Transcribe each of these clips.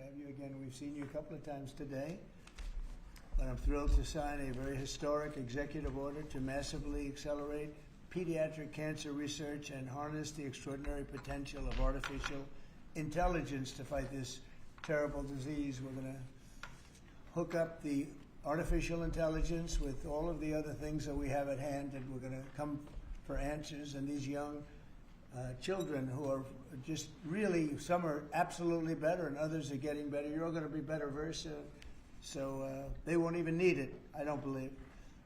to have you again. We've seen you a couple of times today, but I'm thrilled to sign a very historic executive order to massively accelerate pediatric cancer research and harness the extraordinary potential of artificial intelligence to fight this terrible disease. We're going to hook up the artificial intelligence with all of the other things that we have at hand, and we're going to come for answers. And these young children who are just really, some are absolutely better and others are getting better. You're all going to be better very soon. So they won't even need it, I don't believe.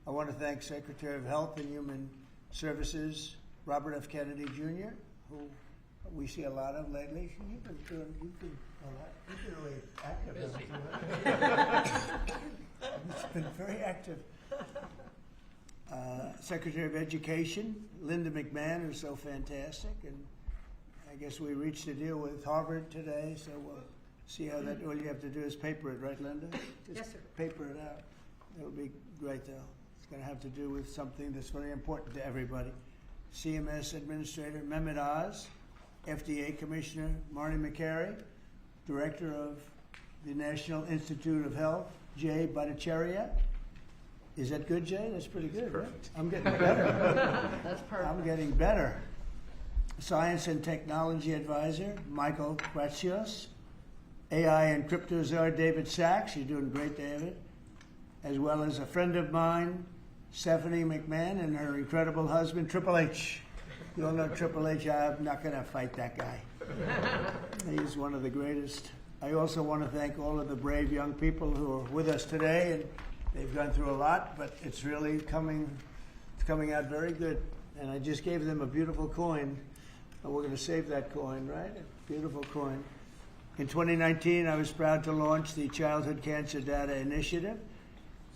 I want to thank Secretary of Health and Human Services, Robert F. Kennedy, Jr., who we see a lot of lately. You've been really active. It's been very active. Secretary of Education, Linda McMahon, who's so fantastic, and I guess we reached a deal with Harvard today, so we'll see how that. All you have to do is paper it, right, Linda? Just yes, sir. Paper it out. It'll be great, though. It's going to have to do with something that's very important to everybody. CMS Administrator Mehmet Oz, FDA Commissioner Marty McCary, Director of the National Institute of Health, Jay Bhattacharya. Is that good, Jay? That's pretty good, right? I'm getting better. That's perfect. I'm getting better. Science and Technology Advisor, Michael Kratsios. AI and Crypto Czar, David Sachs. You're doing great, David. As well as a friend of mine, Stephanie McMahon, and her incredible husband, Triple H. You all know Triple H. I'm not going to fight that guy. He's one of the greatest. I also want to thank all of the brave young people who are with us today, and they've gone through a lot, but it's really coming out very good. And I just gave them a beautiful coin, and we're going to save that coin, right? A beautiful coin. In 2019, I was proud to launch the Childhood Cancer Data Initiative,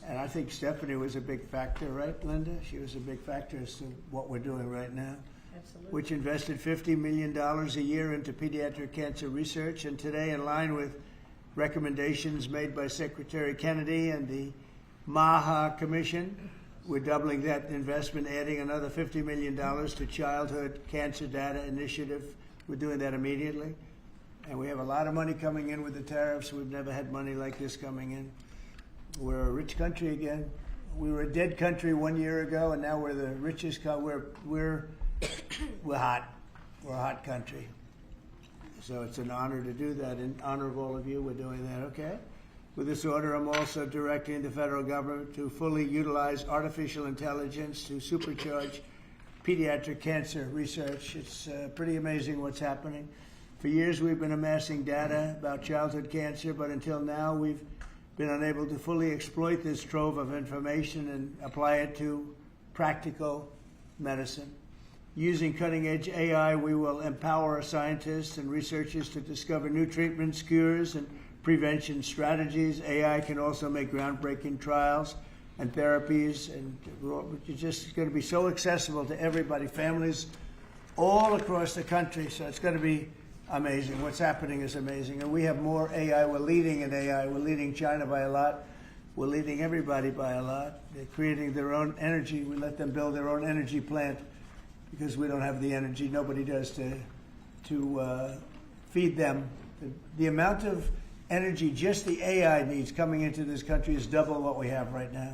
and I think Stephanie was a big factor, right, Linda? She was a big factor as to what we're doing right now. Absolutely. Which invested $50 million a year into pediatric cancer research, and today, in line with recommendations made by Secretary Kennedy and the MAHA Commission, we're doubling that investment, adding another $50 million to Childhood Cancer Data Initiative. We're doing that immediately. And we have a lot of money coming in with the tariffs. We've never had money like this coming in. We're a rich country again. We were a dead country 1 year ago, and now we're the richest country. We're hot. We're a hot country. So it's an honor to do that. In honor of all of you, we're doing that, okay? With this order, I'm also directing the federal government to fully utilize artificial intelligence to supercharge pediatric cancer research. It's pretty amazing what's happening. For years, we've been amassing data about childhood cancer, but until now, we've been unable to fully exploit this trove of information and apply it to practical medicine. Using cutting-edge AI, we will empower scientists and researchers to discover new treatments, cures, and prevention strategies. AI can also make groundbreaking trials and therapies, and it's just going to be so accessible to everybody, families all across the country. So it's going to be amazing. What's happening is amazing. And we have more AI. We're leading in AI. We're leading China by a lot. We're leading everybody by a lot. They're creating their own energy. We let them build their own energy plant because we don't have the energy. Nobody does to feed them. The amount of energy just the AI needs coming into this country is double what we have right now.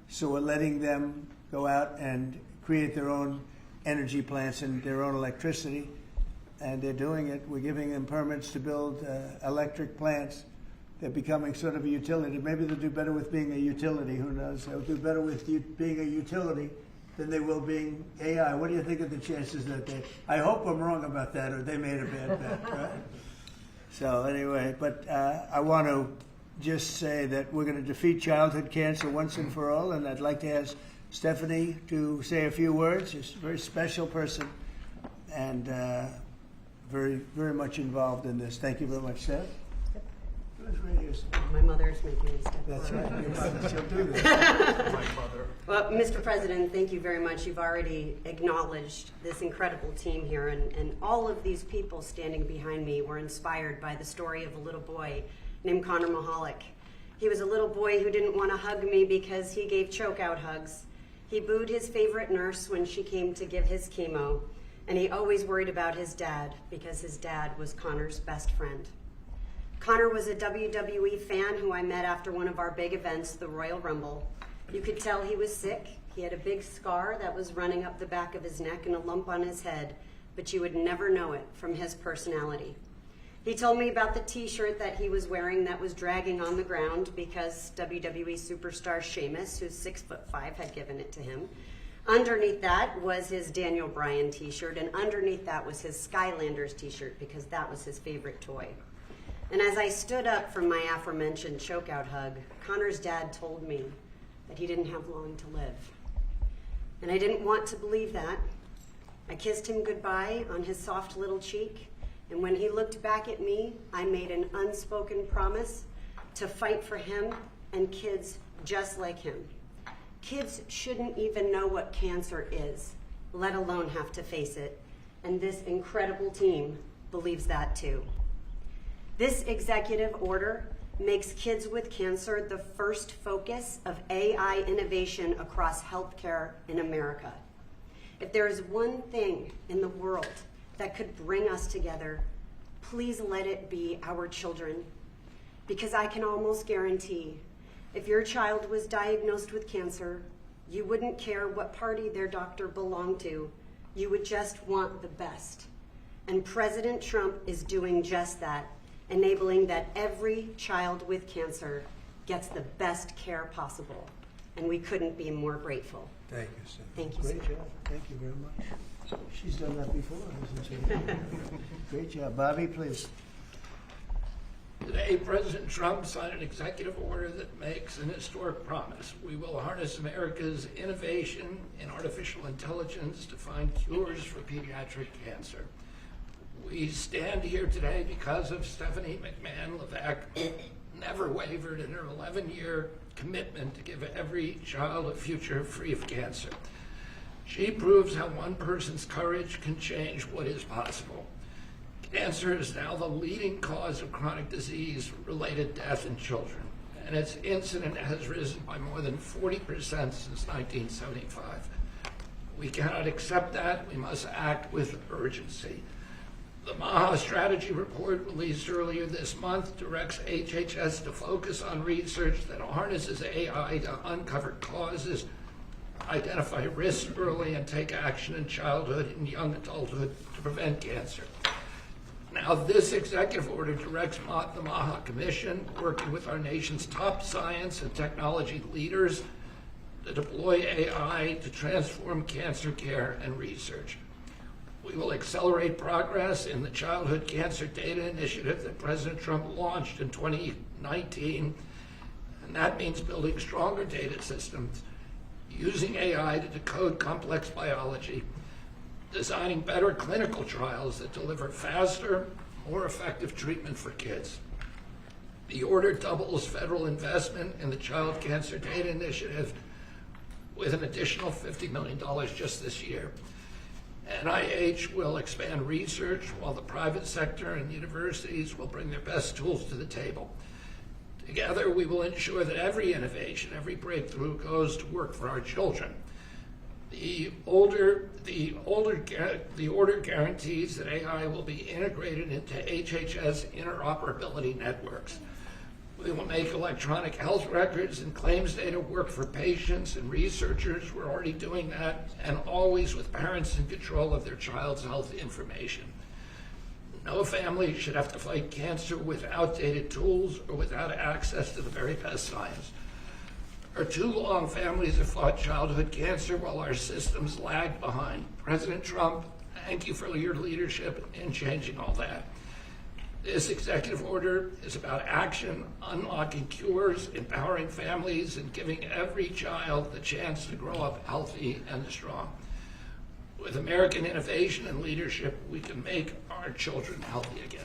So we're letting them go out and create their own energy plants and their own electricity. And they're doing it. We're giving them permits to build electric plants. They're becoming sort of a utility. Maybe they'll do better with being a utility. Who knows? They'll do better with being a utility than they will being AI. What do you think of the chances that they... I hope I'm wrong about that, or they made a bad bet, right? So anyway, but I want to just say that we're going to defeat childhood cancer once and for all, and I'd like to ask Stephanie to say a few words. She's a very special person, and very, very much involved in this. Thank you very much, Steph. My mother is making me step That's forward. right. Your mother, she'll do this. My mother. Well, Mr. President, thank you very much. You've already acknowledged this incredible team here, and all of these people standing behind me were inspired by the story of a little boy named Connor Mahalik. He was a little boy who didn't want to hug me because he gave choke-out hugs. He booed his favorite nurse when she came to give his chemo, and he always worried about his dad because his dad was Connor's best friend. Connor was a WWE fan who I met after one of our big events, the Royal Rumble. You could tell he was sick. He had a big scar that was running up the back of his neck and a lump on his head, but you would never know it from his personality. He told me about the t-shirt that he was wearing that was dragging on the ground because WWE superstar Sheamus, who's 6'5", had given it to him. Underneath that was his Daniel Bryan t-shirt, and underneath that was his Skylanders t-shirt because that was his favorite toy. And as I stood up from my aforementioned chokeout hug, Connor's dad told me that he didn't have long to live. And I didn't want to believe that. I kissed him goodbye on his soft little cheek, and when he looked back at me, I made an unspoken promise to fight for him and kids just like him. Kids shouldn't even know what cancer is, let alone have to face it. And this incredible team believes that too. This executive order makes kids with cancer the first focus of AI innovation across healthcare in America. If there is one thing in the world that could bring us together, please let it be our children. Because I can almost guarantee, if your child was diagnosed with cancer, you wouldn't care what party their doctor belonged to. You would just want the best. And President Trump is doing just that, enabling that every child with cancer gets the best care possible. And we couldn't be more grateful. Thank you, sir. Thank you, Great sir. job. Thank you very much. She's done that before, hasn't she? Great job. Bobby, please. Today, President Trump signed an executive order that makes an historic promise. We will harness America's innovation in artificial intelligence to find cures for pediatric cancer. We stand here today because of Stephanie McMahon-Levac, who never wavered in her 11-year commitment to give every child a future free of cancer. She proves how one person's courage can change what is possible. Cancer is now the leading cause of chronic disease-related death in children, and its incidence has risen by more than 40% since 1975. We cannot accept that. We must act with urgency. The MAHA strategy report released earlier this month directs HHS to focus on research that harnesses AI to uncover causes, identify risks early, and take action in childhood and young adulthood to prevent cancer. Now, this executive order directs the MAHA Commission, working with our nation's top science and technology leaders, to deploy AI to transform cancer care and research. We will accelerate progress in the Childhood Cancer Data Initiative that President Trump launched in 2019, and that means building stronger data systems, using AI to decode complex biology, designing better clinical trials that deliver faster, more effective treatment for kids. The order doubles federal investment in the Child Cancer Data Initiative with an additional $50 million just this year. NIH will expand research while the private sector and universities will bring their best tools to the table. Together, we will ensure that every innovation, every breakthrough goes to work for our children. The order guarantees that AI will be integrated into HHS interoperability networks. We will make electronic health records and claims data work for patients and researchers. We're already doing that, and always with parents in control of their child's health information. No family should have to fight cancer with outdated tools or without access to the very best science. For too long, families have fought childhood cancer while our systems lag behind. President Trump, thank you for your leadership in changing all that. This executive order is about action, unlocking cures, empowering families, and giving every child the chance to grow up healthy and strong. With American innovation and leadership, we can make our children healthy again.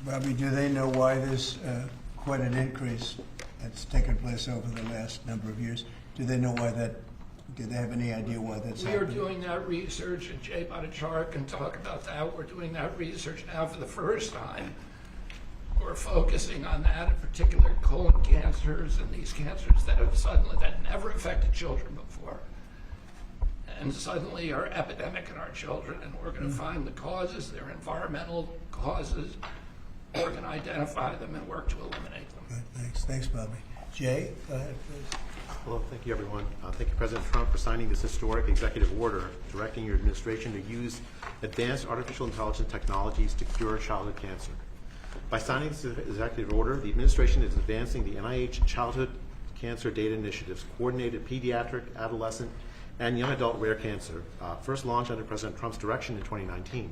Bobby, do they know why there's quite an increase that's taken place over the last number of years? Do they know why that? Do they have any idea why that's We happening? are doing that research, and Jay Bhattacharya can talk about that. We're doing that research now for the first time. We're focusing on that, in particular colon cancers and these cancers that never affected children before, and suddenly are epidemic in our children, and we're going to find the causes. They're environmental causes, We're going to identify them and work to eliminate them. Good, thanks. Thanks, Bobby. Jay, go ahead, please. Hello, thank you, everyone. Thank you, President Trump, for signing this historic executive order directing your administration to use advanced artificial intelligence technologies to cure childhood cancer. By signing this executive order, the administration is advancing the NIH Childhood Cancer Data Initiative's coordinated pediatric, adolescent, and young adult rare cancer, first launched under President Trump's direction in 2019.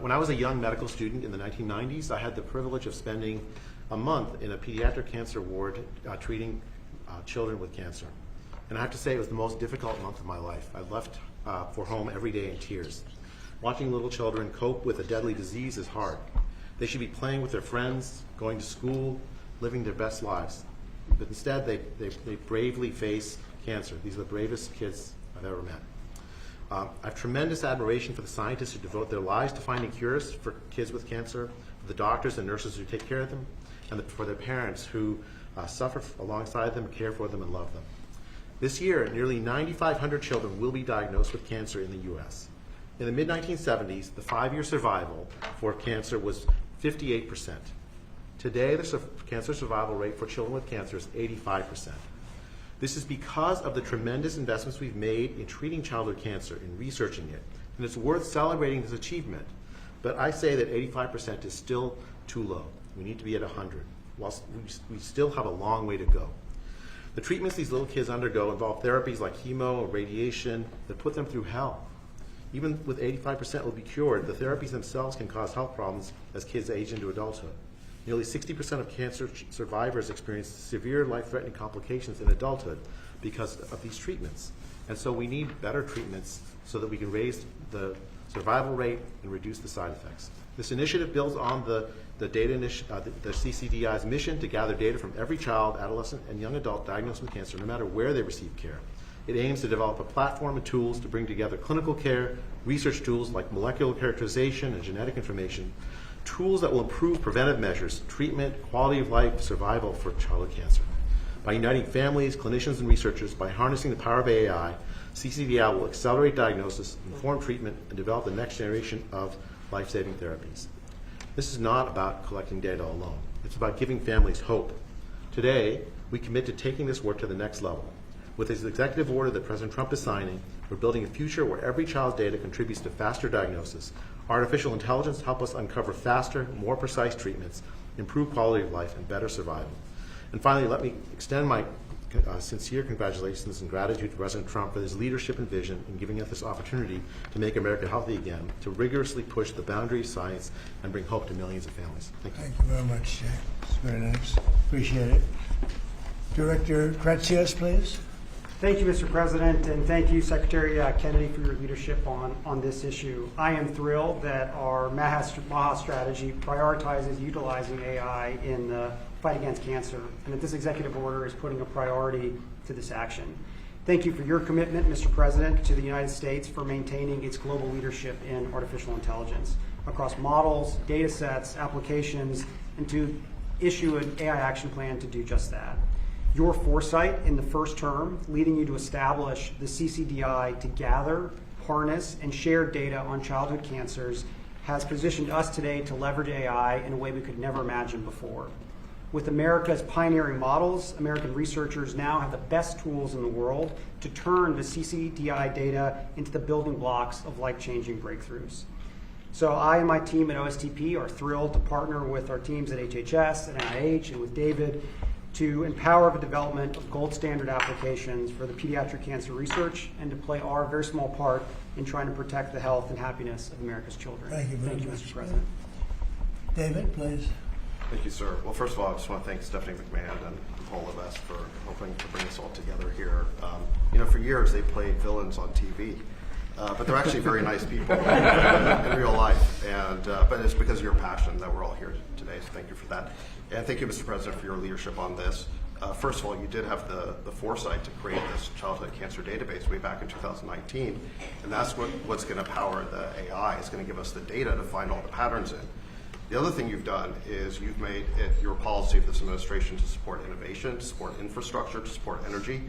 When I was a young medical student in the 1990s, I had the privilege of spending a month in a pediatric cancer ward treating children with cancer. And I have to say it was the most difficult month of my life. I left for home every day in tears. Watching little children cope with a deadly disease is hard. They should be playing with their friends, going to school, living their best lives. But instead, they bravely face cancer. These are the bravest kids I've ever met. I have tremendous admiration for the scientists who devote their lives to finding cures for kids with cancer, for the doctors and nurses who take care of them, and for their parents who suffer alongside them, care for them, and love them. This year, nearly 9,500 children will be diagnosed with cancer in the U.S. In the mid-1970s, the 5-year survival for cancer was 58%. Today, the cancer survival rate for children with cancer is 85%. This is because of the tremendous investments we've made in treating childhood cancer, in researching it, and it's worth celebrating this achievement. But I say that 85% is still too low. We need to be at 100. Whilst we still have a long way to go. The treatments these little kids undergo involve therapies like chemo or radiation that put them through hell. Even with 85% will be cured, the therapies themselves can cause health problems as kids age into adulthood. Nearly 60% of cancer survivors experience severe life-threatening complications in adulthood because of these treatments. And so we need better treatments so that we can raise the survival rate and reduce the side effects. This initiative builds on the CCDI's mission to gather data from every child, adolescent, and young adult diagnosed with cancer, no matter where they receive care. It aims to develop a platform of tools to bring together clinical care, research tools like molecular characterization and genetic information, tools that will improve preventive measures, treatment, quality of life, survival for childhood cancer. By uniting families, clinicians, and researchers, by harnessing the power of AI, CCDI will accelerate diagnosis, inform treatment, and develop the next generation of life-saving therapies. This is not about collecting data alone. It's about giving families hope. Today, we commit to taking this work to the next level. With this executive order that President Trump is signing, we're building a future where every child's data contributes to faster diagnosis. Artificial intelligence help us uncover faster, more precise treatments, improve quality of life, and better survival. And finally, let me extend my sincere congratulations and gratitude to President Trump for his leadership and vision in giving us this opportunity to make America healthy again, to rigorously push the boundaries of science and bring hope to millions of families. Thank you. Thank you very much, Jay. It's very nice. Appreciate it. Director Kratsios, please. Thank you, Mr. President, and thank you, Secretary Kennedy, for your leadership on this issue. I am thrilled that our MAHA strategy prioritizes utilizing AI in the fight against cancer, and that this executive order is putting a priority to this action. Thank you for your commitment, Mr. President, to the United States for maintaining its global leadership in artificial intelligence across models, data sets, applications, and to issue an AI action plan to do just that. Your foresight in the first term, leading you to establish the CCDI to gather, harness, and share data on childhood cancers, has positioned us today to leverage AI in a way we could never imagine before. With America's pioneering models, American researchers now have the best tools in the world to turn the CCDI data into the building blocks of life-changing breakthroughs. So I and my team at OSTP are thrilled to partner with our teams at HHS and NIH and with David to empower the development of gold standard applications for the pediatric cancer research and to play our very small part in trying to protect the health and happiness of America's children. Thank you very much, Mr. President. David, please. Thank you, sir. Well, first of all, I just want to thank Stephanie McMahon and Paul Levesque for helping to bring us all together here. For years they played villains on TV, but they're actually very nice people in real life. But it's because of your passion that we're all here today, so thank you for that. And thank you, Mr. President, for your leadership on this. First of all, you did have the foresight to create this childhood cancer database way back in 2019, and that's what's going to power the AI. It's going to give us the data to find all the patterns in. The other thing you've done is you've made it your policy of this administration to support innovation, to support infrastructure, to support energy.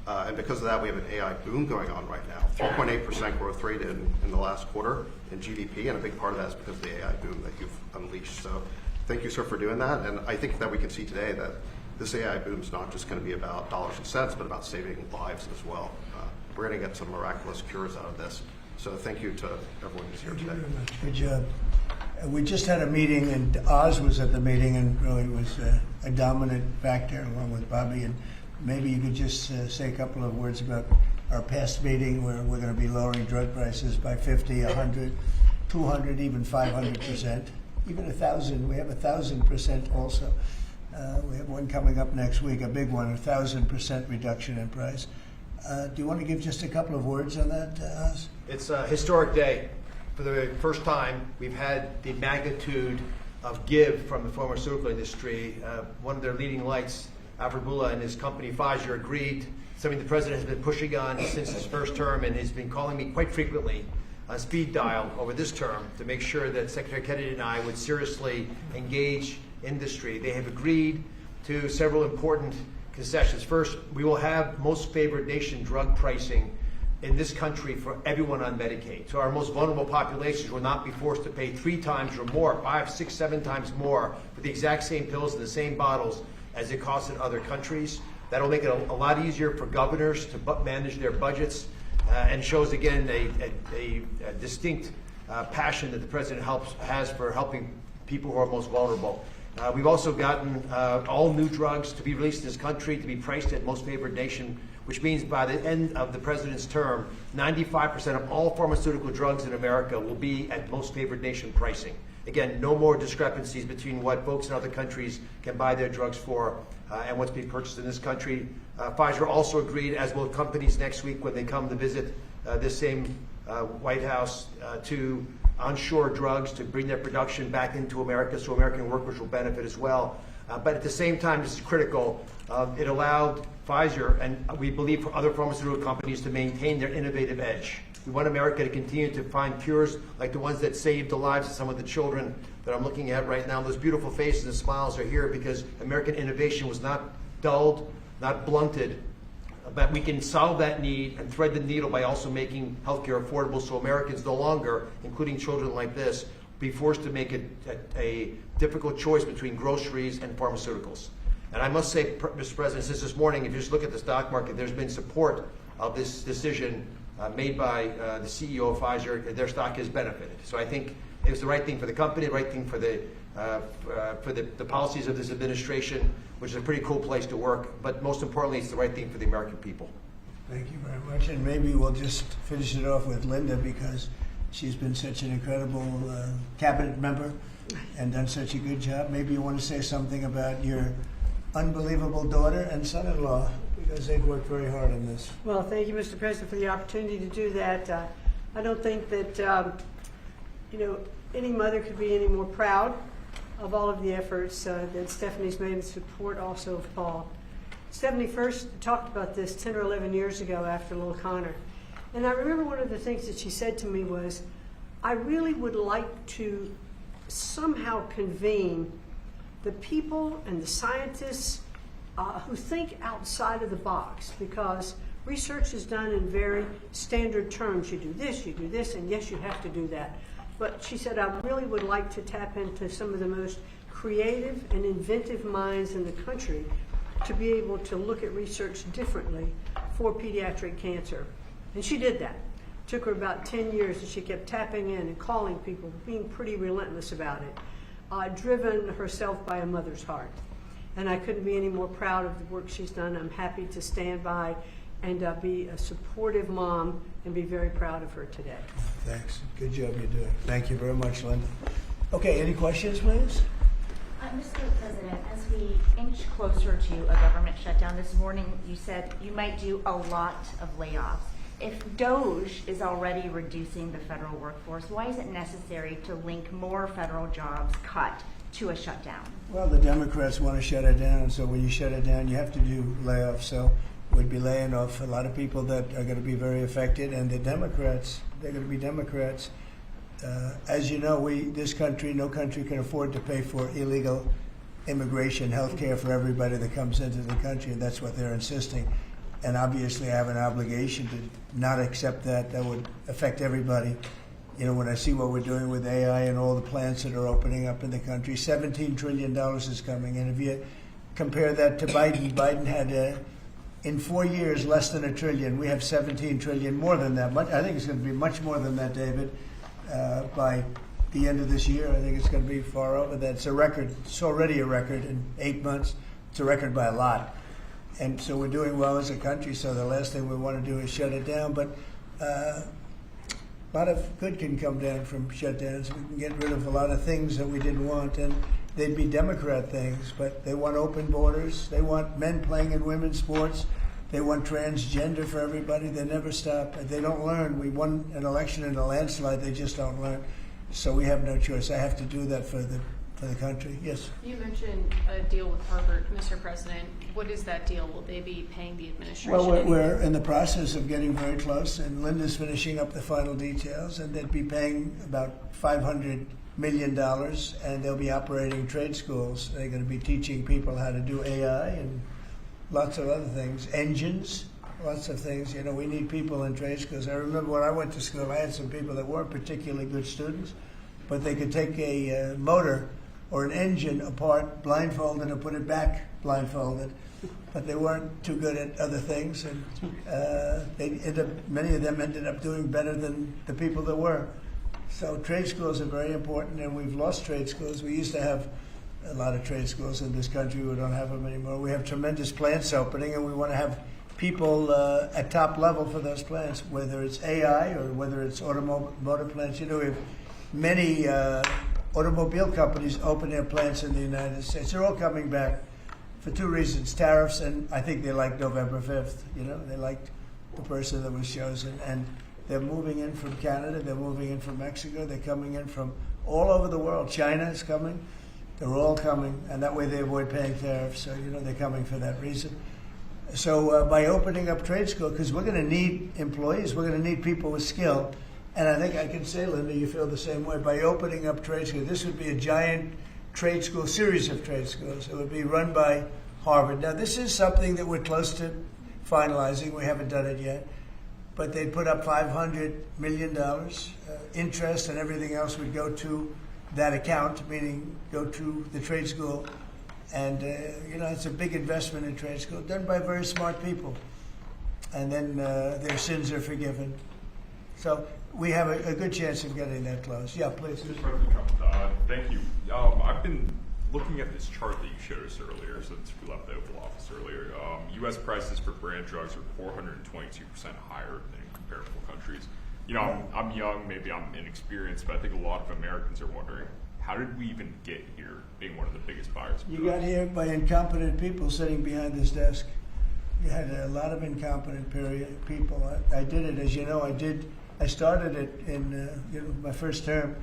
And because of that, we have an AI boom going on right now. 3.8% growth rate in the last quarter in GDP, and a big part of that is because of the AI boom that you've unleashed. So thank you, sir, for doing that. And I think that we can see today that this AI boom is not just going to be about dollars and cents, but about saving lives as well. We're going to get some miraculous cures out of this. So thank you to everyone who's here today. Good job. We just had a meeting, and Oz was at the meeting, and really was a dominant factor along with Bobby. And maybe you could just say a couple of words about our past meeting where we're going to be lowering drug prices by 50, 100, 200, even 500%, even 1,000. We have 1,000% also. We have one coming up next week, a big one, 1,000% reduction in price. Do you want to give just a couple of words on that, Oz? It's a historic day. For the first time, we've had the magnitude of give from the pharmaceutical industry. One of their leading lights, Alfred Boula and his company Pfizer, agreed, something the president has been pushing on since his first term and has been calling me quite frequently on speed dial over this term to make sure that Secretary Kennedy and I would seriously engage industry. They have agreed to several important concessions. First, we will have most favored nation drug pricing in this country for everyone on Medicaid. So our most vulnerable populations will not be forced to pay 3 times or more, 5, 6, 7 times more for the exact same pills in the same bottles as it costs in other countries. That'll make it a lot easier for governors to manage their budgets and shows again a distinct passion that the president has for helping people who are most vulnerable. We've also gotten all new drugs to be released in this country to be priced at most favored nation, which means by the end of the president's term, 95% of all pharmaceutical drugs in America will be at most favored nation pricing. Again, no more discrepancies between what folks in other countries can buy their drugs for and what's being purchased in this country. Pfizer also agreed, as will companies next week when they come to visit this same White House, to onshore drugs to bring their production back into America so American workers will benefit as well. But at the same time, this is critical, it allowed Pfizer, and we believe for other pharmaceutical companies, to maintain their innovative edge. We want America to continue to find cures like the ones that saved the lives of some of the children that I'm looking at right now. Those beautiful faces and smiles are here because American innovation was not dulled, not blunted, but we can solve that need and thread the needle by also making healthcare affordable so Americans no longer, including children like this, be forced to make a difficult choice between groceries and pharmaceuticals. And I must say, Mr. President, since this morning, if you just look at the stock market, there's been support of this decision made by the CEO of Pfizer. Their stock has benefited. So I think it was the right thing for the company, the right thing for the policies of this administration, which is a pretty cool place to work. But most importantly, it's the right thing for the American people. Thank you very much. And maybe we'll just finish it off with Linda, because she's been such an incredible cabinet member and done such a good job. Maybe you want to say something about your unbelievable daughter and son-in-law, because they've worked very hard on this. Well, thank you, Mr. President, for the opportunity to do that. I don't think that any mother could be any more proud of all of the efforts that Stephanie's made in support also of Paul. Stephanie first talked about this 10 or 11 years ago after Lil Connor. And I remember one of the things that she said to me was, I really would like to somehow convene the people and the scientists who think outside of the box, because research is done in very standard terms. You do this, and yes, you have to do that. But she said, I really would like to tap into some of the most creative and inventive minds in the country to be able to look at research differently for pediatric cancer. And she did that. It took her about 10 years, and she kept tapping in and calling people, being pretty relentless about it, driven herself by a mother's heart. And I couldn't be any more proud of the work she's done. I'm happy to stand by and be a supportive mom and be very proud of her today. Thanks. Good job you're doing. Thank you very much, Linda. Okay, any questions, please? Mr. President, as we inch closer to a government shutdown this morning, you said you might do a lot of layoffs. If DOGE is already reducing the federal workforce, why is it necessary to link more federal jobs cut to a shutdown? Well, the Democrats want to shut it down, so when you shut it down, you have to do layoffs. So we'd be laying off a lot of people that are going to be very affected, and the Democrats, they're going to be Democrats. As you know, this country, no country can afford to pay for illegal immigration, health care for everybody that comes into the country, and that's what they're insisting. And obviously I have an obligation to not accept that. That would affect everybody You know, when I see what we're doing with AI and all the plants that are opening up in the country, $17 trillion is coming. And if you compare that to Biden, Biden had, in 4 years, less than $1 trillion. We have 17 trillion, more than that. I think it's going to be much more than that, David, by the end of this year. I think it's going to be far over that. It's a record. It's already a record in 8 months. It's a record by a lot. And so we're doing well as a country, so the last thing we want to do is shut it down. But a lot of good can come down from shutdowns. We can get rid of a lot of things that we didn't want, and they'd be Democrat things, but they want open borders. They want men playing in women's sports. They want transgender for everybody. They never stop. They don't learn. We won an election in a landslide. They just don't learn. So we have no choice. I have to do that for the country. Yes? You mentioned a deal with Harvard, Mr. President. What is that deal? Will they be paying the administration? Well, we're in the process of getting very close, and Linda's finishing up the final details, and they'd be paying about $500 million, and they'll be operating trade schools. They're going to be teaching people how to do AI and lots of other things, engines, lots of things. You know, we need people in trade schools. I remember when I went to school, I had some people that weren't particularly good students, but they could take a motor or an engine apart blindfolded and put it back blindfolded. But they weren't too good at other things, and many of them ended up doing better than the people that were. So trade schools are very important, and we've lost trade schools. We used to have a lot of trade schools in this country. We don't have them anymore. We have tremendous plants opening, and we want to have people at top level for those plants, whether it's AI or whether it's automotive plants. You know, we have many automobile companies open their plants in the United States. They're all coming back for two reasons: tariffs, and I think they liked November 5th. You know, they liked the person that was chosen, and they're moving in from Canada, they're moving in from Mexico, they're coming in from all over the world. China is coming. They're all coming, and that way they avoid paying tariffs. So, you know, they're coming for that reason. So by opening up trade school, because we're going to need employees, we're going to need people with skill. And I think I can say, Linda, you feel the same way. By opening up trade school, this would be a giant trade school, series of trade schools. It would be run by Harvard. Now, this is something that we're close to finalizing. We haven't done it yet. But they'd put up $500 million. Interest and everything else would go to that account, meaning go to the trade school. And, you know, it's a big investment in trade school, done by very smart people. And then their sins are forgiven. So we have a good chance of getting that close. Yeah, please. Mr. President Trump, thank you. I've been looking at this chart that you showed us earlier, since we left the Oval Office earlier. U.S. prices for brand drugs are 422% higher than in comparable countries. You know, I'm young, maybe I'm inexperienced, but I think a lot of Americans are wondering, how did we even get here, being one of the biggest buyers of You drugs? got here by incompetent people sitting behind this desk. You had a lot of incompetent people. I did it, as you know. I started it in my first term.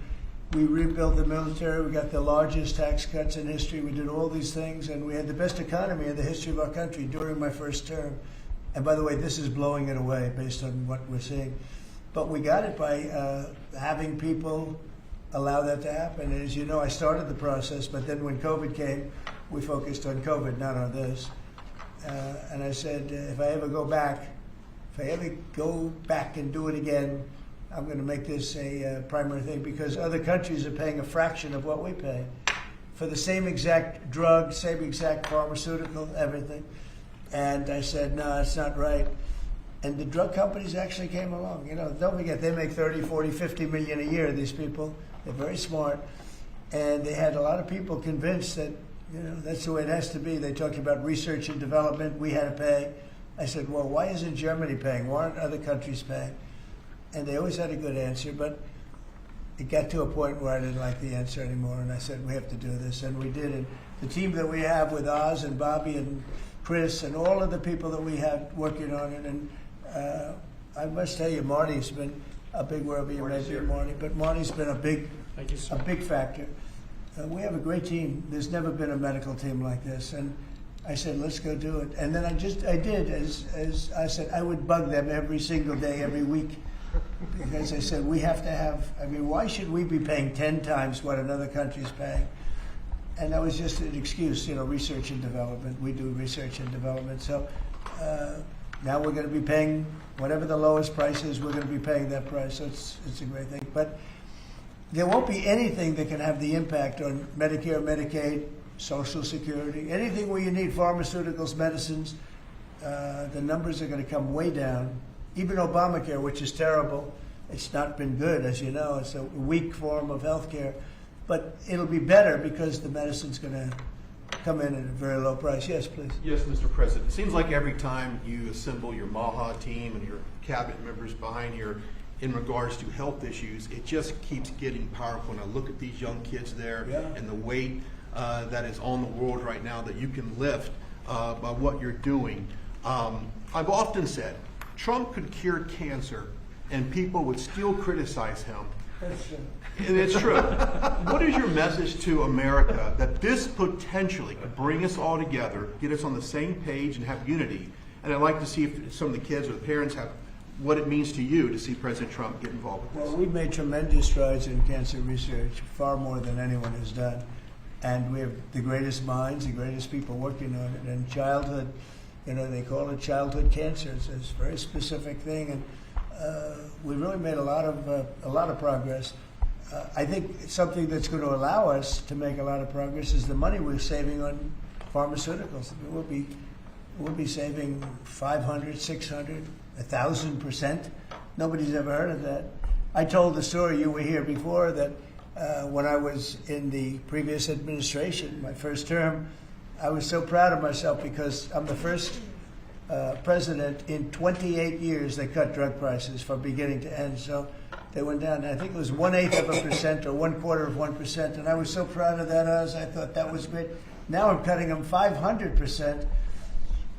We rebuilt the military. We got the largest tax cuts in history. We did all these things, and we had the best economy in the history of our country during my first term. And by the way, this is blowing it away based on what we're seeing. But we got it by having people allow that to happen. And as you know, I started the process, but then when COVID came, we focused on COVID, not on this. And I said, if I ever go back and do it again, I'm going to make this a primary thing, because other countries are paying a fraction of what we pay for the same exact drug, same exact pharmaceutical, everything. And I said, no, it's not right. And the drug companies actually came along. You know, don't forget, they make 30, 40, 50 million a year, these people. They're very smart. And they had a lot of people convinced that, you know, that's the way it has to be. They talked about research and development. We had to pay. I said, well, why isn't Germany paying? Why aren't other countries paying? And they always had a good answer, but it got to a point where I didn't like the answer anymore, and I said, we have to do this, and we did it. The team that we have with Oz and Bobby and Chris and all of the people that we have working on it, and I must tell you, Marty's been a big, wherever you may be, Marty, but Marty's been a big factor. We have a great team. There's never been a medical team like this, and I said, let's go do it. And then I did, as I said, I would bug them every single day, every week, because I said, we have to have, why should we be paying 10 times what another country's paying? And that was just an excuse, research and development. We do research and development. So now we're going to be paying whatever the lowest price is. We're going to be paying that price. So it's a great thing. But there won't be anything that can have the impact on Medicare, Medicaid, Social Security, anything where you need pharmaceuticals, medicines. The numbers are going to come way down. Even Obamacare, which is terrible, it's not been good, as you know. It's a weak form of health care. But it'll be better because the medicine's going to come in at a very low price. Yes, please. Yes, Mr. President. It seems like every time you assemble your MAHA team and your cabinet members behind here in regards to health issues, it just keeps getting powerful. And I look at these young kids there and the weight that is on the world right now that you can lift by what you're doing. I've often said Trump could cure cancer and people would still criticize him. And it's true. What is your message to America that this potentially could bring us all together, get us on the same page and have unity? And I'd like to see if some of the kids or the parents have what it means to you to see President Trump get involved with this. Well, we've made tremendous strides in cancer research, far more than anyone has done. And we have the greatest minds, the greatest people working on it. And childhood, they call it childhood cancer. It's a very specific thing. And we really made a lot of progress. I think something that's going to allow us to make a lot of progress is the money we're saving on pharmaceuticals. We'll be saving 500, 600, 1,000%. Nobody's ever heard of that. I told the story, you were here before, that when I was in the previous administration, my first term, I was so proud of myself because I'm the first president in 28 years that cut drug prices from beginning to end. So they went down. I think it was 1/8% or 1/4%, and I was so proud of that. I thought that was great. Now I'm cutting them 500%.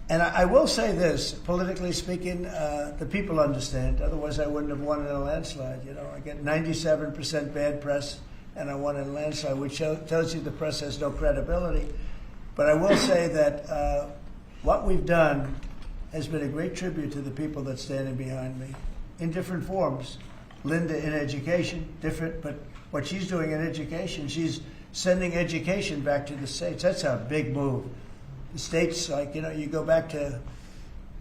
And I will say this, politically speaking, the people understand. Otherwise, I wouldn't have won in a landslide. I get 97% bad press, and I won in a landslide, which tells you the press has no credibility. But I will say that what we've done has been a great tribute to the people that's standing behind me in different forms. Linda in education, different, but what she's doing in education, she's sending education back to the states. That's a big move. The states, you go back to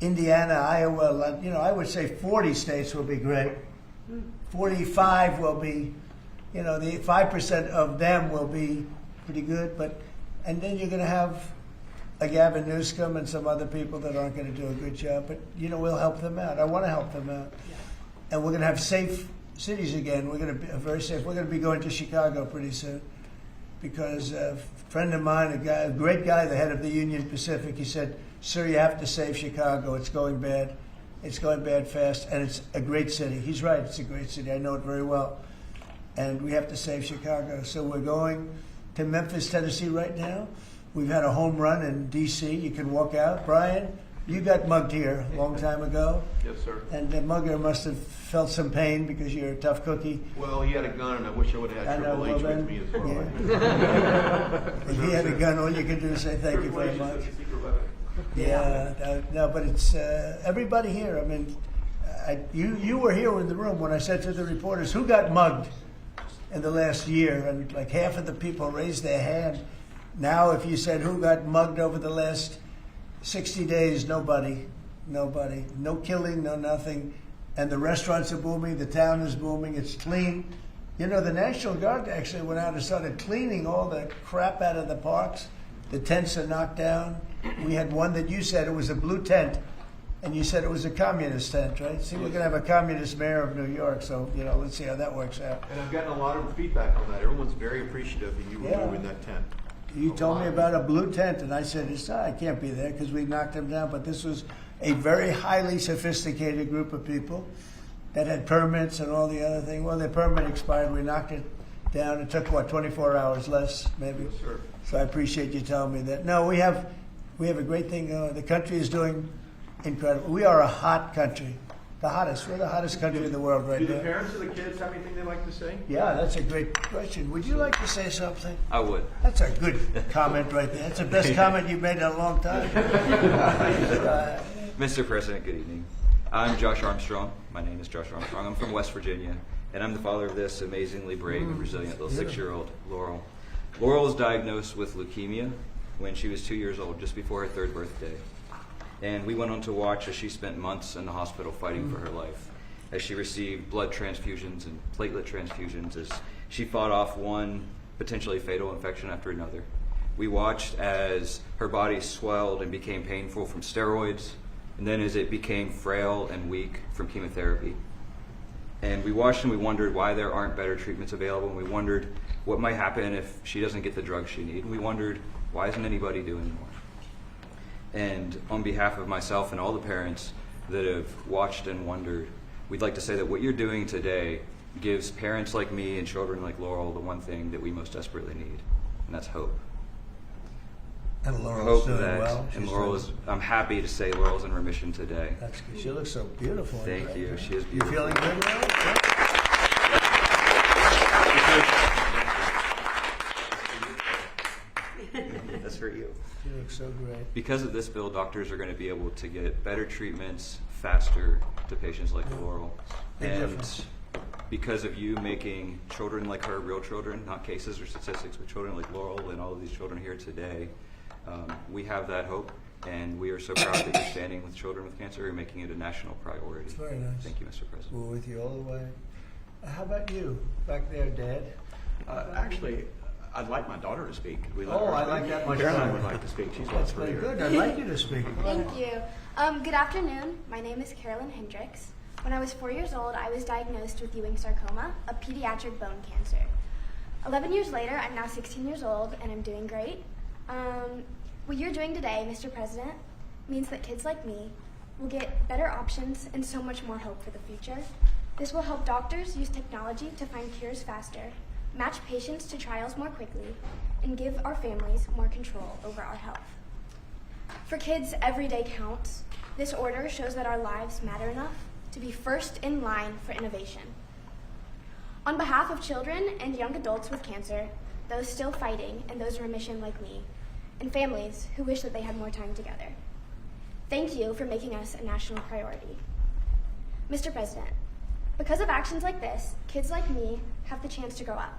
Indiana, Iowa, I would say 40 states will be great. 45 will be, the 5% of them will be pretty good, and then you're going to have a Gavin Newsom and some other people that aren't going to do a good job, but we'll help them out. I want to help them out. And we're going to have safe cities again. We're going to be very safe. We're going to be going to Chicago pretty soon because a friend of mine, a great guy, the head of the Union Pacific, he said, "Sir, you have to save Chicago. It's going bad. It's going bad fast, and it's a great city." He's right. It's a great city. I know it very well. And we have to save Chicago. So we're going to Memphis, Tennessee right now. We've had a home run in D.C. You can walk out. Brian, you got mugged here a long time ago. Yes, sir. And the mugger must have felt some pain because you're a tough cookie. Well, he had a gun, and I wish I would have had Triple H with me as well. Yeah. If he had a gun, all you could do is say thank you very much. No, but it's everybody here. I mean, you were here in the room when I said to the reporters, who got mugged in the last year? And like half of the people raised their hand. Now, if you said who got mugged over the last 60 days, nobody. No killing, no nothing. And the restaurants are booming, the town is booming, it's clean. The National Guard actually went out and started cleaning all the crap out of the parks. The tents are knocked down. We had one that you said it was a blue tent, and you said it was a communist tent, right? See, we're going to have a communist mayor of New York, so, let's see how that works out. And I've gotten a lot of feedback on that. Everyone's very appreciative of you removing that tent. You told me about a blue tent, and I said, I can't be there because we knocked them down. But this was a very highly sophisticated group of people that had permits and all the other things. Well, their permit expired. We knocked it down. It took, 24 hours less, maybe? Yes, sir. So I appreciate you telling me that. No, we have a great thing going. The country is doing incredible. We are a hot country. The hottest. We're the hottest country in the world right now. Do the parents of the kids have anything they'd like to say? Yeah, that's a great question. Would you like to say something? I would. That's a good comment right there. That's the best comment you've made in a long time. Mr. President, good evening. I'm Josh Armstrong. My name is Josh Armstrong. I'm from West Virginia, and I'm the father of this amazingly brave and resilient little 6-year-old, Laurel. Laurel was diagnosed with leukemia when she was 2 years old, just before her 3rd birthday. And we went on to watch as she spent months in the hospital fighting for her life, as she received blood transfusions and platelet transfusions, as she fought off one potentially fatal infection after another. We watched as her body swelled and became painful from steroids, and then as it became frail and weak from chemotherapy. And we watched and we wondered why there aren't better treatments available, and we wondered what might happen if she doesn't get the drugs she needs, and we wondered why isn't anybody doing more. And on behalf of myself and all the parents that have watched and wondered, we'd like to say that what you're doing today gives parents like me and children like Laurel the one thing that we most desperately need, and that's hope. And Laurel's Hope doing that, well. and She's Laurel doing- is, I'm happy to say Laurel's in remission today. That's good. She looks so beautiful. and Thank great, you. right? She is You beautiful. feeling good, Laurel? That's for you. She looks so great. Because of this bill, doctors are going to be able to get better treatments faster to patients like Laurel. Big And difference. because of you making children like her real children, not cases or statistics, but children like Laurel and all of these children here today, we have that hope, and we are so proud that you're standing with children with cancer and making it a national priority. It's very nice. Thank you, Mr. President. We're with you all the way. How about you, back there, Dad? Actually, I'd like my daughter to speak. We let Oh, her I speak. like that much Caroline better. would like to speak. She's That's lost very her good. ear. I'd like you to speak. Thank you. Good afternoon. My name is Carolyn Hendricks. When I was 4 years old, I was diagnosed with Ewing sarcoma, a pediatric bone cancer. 11 years later, I'm now 16 years old, and I'm doing great. What you're doing today, Mr. President, means that kids like me will get better options and so much more hope for the future. This will help doctors use technology to find cures faster, match patients to trials more quickly, and give our families more control over our health. For kids, every day counts. This order shows that our lives matter enough to be first in line for innovation. On behalf of children and young adults with cancer, those still fighting and those in remission like me, and families who wish that they had more time together, thank you for making us a national priority. Mr. President, because of actions like this, kids like me have the chance to grow up,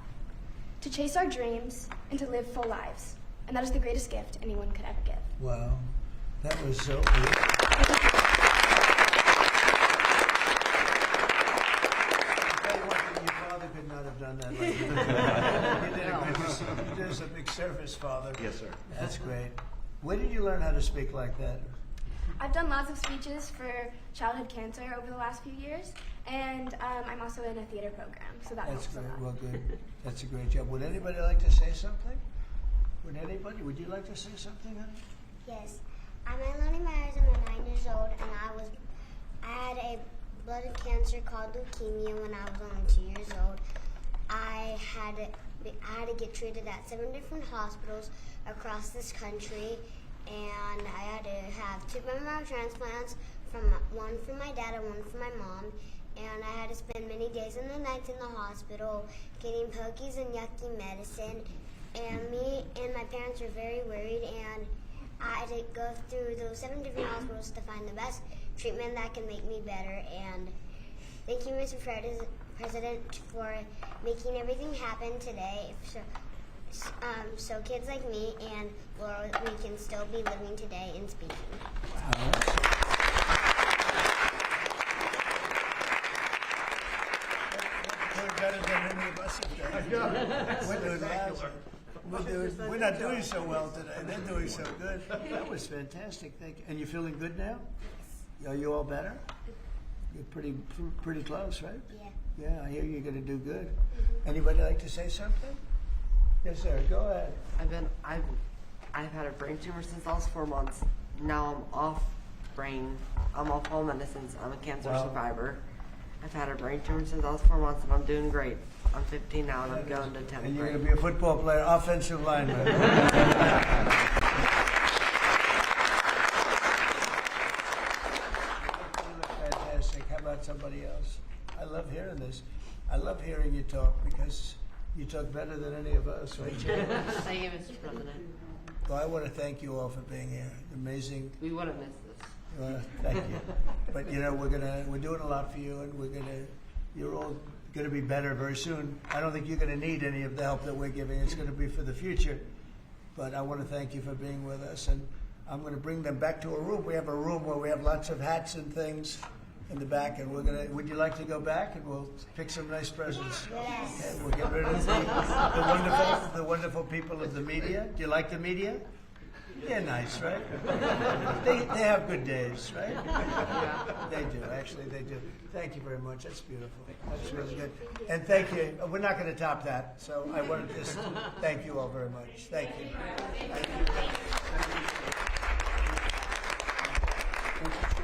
to chase our dreams, and to live full lives. And that is the greatest gift anyone could ever give. Wow, that was so good. Your father could not have done that like you did. You did a big service, Father. Yes, sir. That's great. Where did you learn how to speak like that? I've done lots of speeches for childhood cancer over the last few years, and I'm also in a theater program, so that That's helps a great. lot. Well, good. That's a great job. Would anybody like to say something? Would you like to say something, honey? Yes. I'm Eleni Myers. I'm 9 years old, and I had a blood cancer called leukemia when I was only 2 years old. I had to get treated at 7 different hospitals across this country, and I had to have 2 bone marrow transplants, one for my dad and one for my mom. And I had to spend many days and the nights in the hospital getting pokies and yucky medicine. And me and my parents were very worried, and I had to go through those 7 different hospitals to find the best treatment that can make me better. And thank you, Mr. President, for making everything happen today. So kids like me and Laura, we can still be living today and speaking. We're better than any of us have done. We're doing lousy. We're not doing so well today. They're doing so good. That was fantastic. Thank you. And you feeling good now? Are you all better? You're pretty close, right? Yeah. Yeah, I hear you're going to do good. Anybody like to say something? Yes, sir. Go ahead. I've had a brain tumor since I was 4 months. Now I'm off all medicines. I'm a cancer survivor. I've had a brain tumor since I was 4 months, and I'm doing great. I'm 15 now, and I'm going to 10th And you're grade. going to be a football player, offensive lineman. Fantastic. How about somebody else? I love hearing this. I love hearing you talk because you talk better than any of us, right, Jay? Thank you, Mr. President. Well, I want to thank you all for being here. Amazing. We would have missed this. Thank you. But you know, we're doing a lot for you, and you're all gonna be better very soon. I don't think you're gonna need any of the help that we're giving. It's gonna be for the future. But I want to thank you for being with us, and I'm going to bring them back to a room. We have a room where we have lots of hats and things in the back, and we're going to. Would you like to go back and we'll pick some nice presents? Yes. And we'll get rid of the wonderful people of the media. Do you like the media? They're nice, right? They have good days, right? They do, actually, they do. Thank you very much. That's beautiful. That's really good. And thank you. We're not going to top that, so I wanted to just thank you all very much. Thank you. Thank you. Thank you.